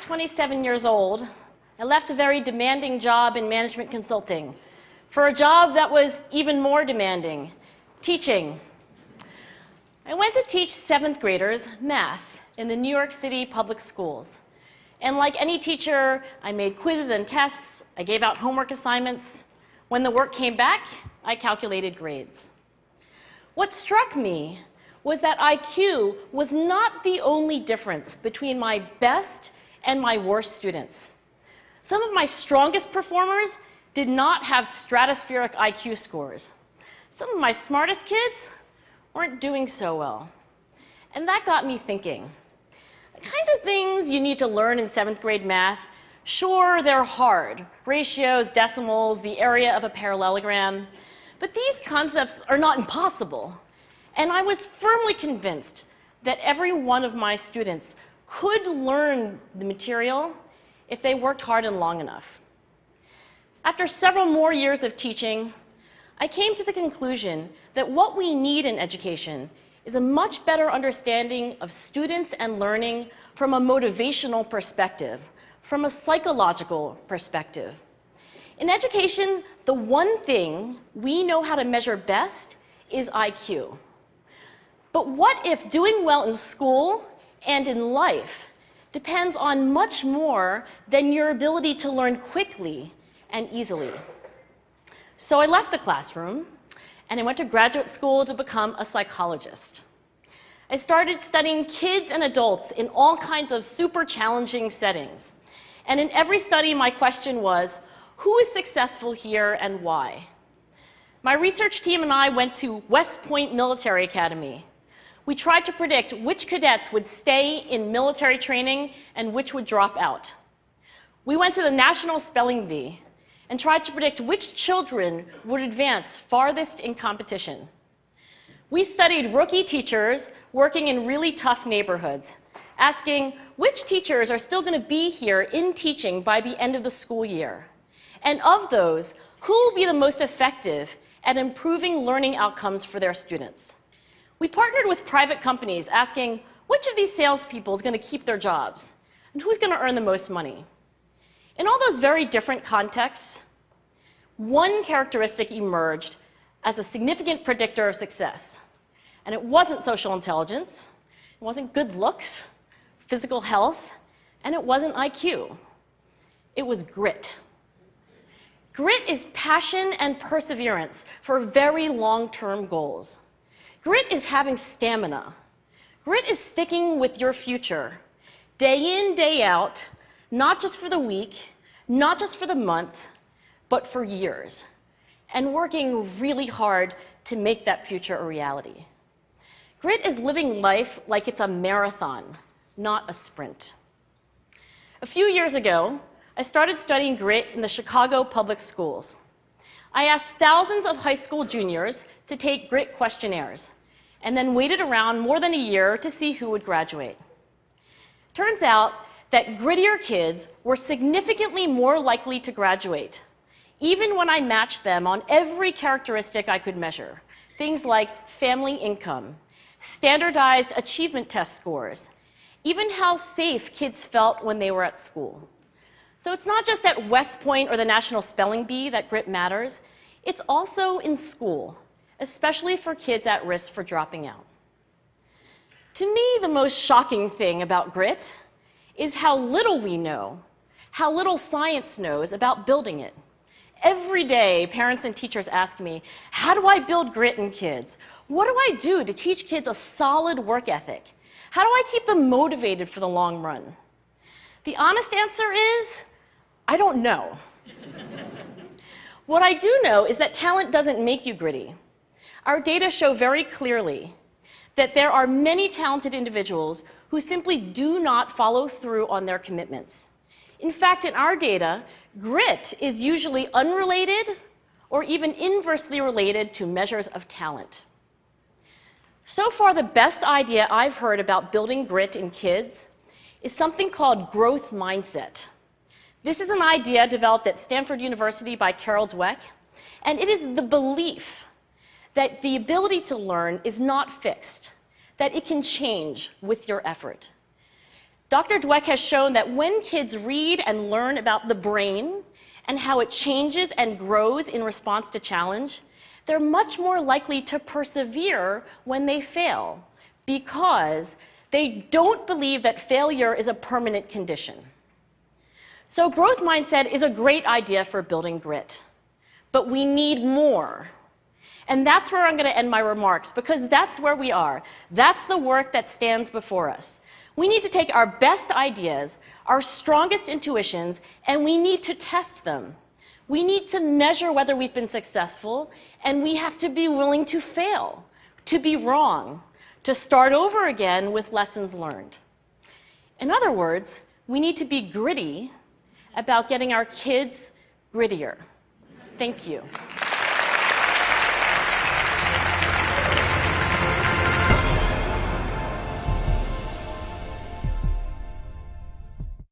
27 years old, I left a very demanding job in management consulting for a job that was even more demanding, teaching. I went to teach 7th graders math in the New York City public schools. And like any teacher, I made quizzes and tests, I gave out homework assignments. When the work came back, I calculated grades. What struck me was that IQ was not the only difference between my best and my worst students. Some of my strongest performers did not have stratospheric IQ scores. Some of my smartest kids weren't doing so well. And that got me thinking. The kinds of things you need to learn in 7th grade math, sure, they're hard. Ratios, decimals, the area of a parallelogram. But these concepts are not impossible. And I was firmly convinced that every one of my students could learn the material if they worked hard and long enough. After several more years of teaching, I came to the conclusion that what we need in education is a much better understanding of students and learning from a motivational perspective, from a psychological perspective. In education, the one thing we know how to measure best is IQ. But what if doing well in school and in life depends on much more than your ability to learn quickly and easily? So I left the classroom and I went to graduate school to become a psychologist. I started studying kids and adults in all kinds of super challenging settings. And in every study, my question was, who is successful here and why? My research team and I went to West Point Military Academy. We tried to predict which cadets would stay in military training and which would drop out. We went to the National Spelling Bee and tried to predict which children would advance farthest in competition. We studied rookie teachers working in really tough neighborhoods, asking which teachers are still going to be here in teaching by the end of the school year. And of those, who will be the most effective at improving learning outcomes for their students? We partnered with private companies asking which of these salespeople is going to keep their jobs and who's going to earn the most money. In all those very different contexts, one characteristic emerged as a significant predictor of success. And it wasn't social intelligence, it wasn't good looks, physical health, and it wasn't IQ. It was grit. Grit is passion and perseverance for very long-term goals. Grit is having stamina. Grit is sticking with your future, day in, day out, not just for the week, not just for the month, but for years, and working really hard to make that future a reality. Grit is living life like it's a marathon, not a sprint. A few years ago, I started studying grit in the Chicago public schools. I asked thousands of high school juniors to take grit questionnaires, and then waited around more than a year to see who would graduate. Turns out that grittier kids were significantly more likely to graduate, even when I matched them on every characteristic I could measure, things like family income, standardized achievement test scores, even how safe kids felt when they were at school. So it's not just at West Point or the National Spelling Bee that grit matters, it's also in school, especially for kids at risk for dropping out. To me, the most shocking thing about grit is how little we know, how little science knows about building it. Every day, parents and teachers ask me, how do I build grit in kids? What do I do to teach kids a solid work ethic? How do I keep them motivated for the long run? The honest answer is, I don't know. What I do know is that talent doesn't make you gritty. Our data show very clearly that there are many talented individuals who simply do not follow through on their commitments. In fact, in our data, grit is usually unrelated or even inversely related to measures of talent. So far, the best idea I've heard about building grit in kids is something called growth mindset. This is an idea developed at Stanford University by Carol Dweck, and it is the belief that the ability to learn is not fixed, that it can change with your effort. Dr. Dweck has shown that when kids read and learn about the brain and how it changes and grows in response to challenge, they're much more likely to persevere when they fail because they don't believe that failure is a permanent condition. So growth mindset is a great idea for building grit, but we need more. And that's where I'm going to end my remarks, because that's where we are. That's the work that stands before us. We need to take our best ideas, our strongest intuitions, and we need to test them. We need to measure whether we've been successful, and we have to be willing to fail, to be wrong, to start over again with lessons learned. In other words, we need to be gritty about getting our kids grittier. Thank you.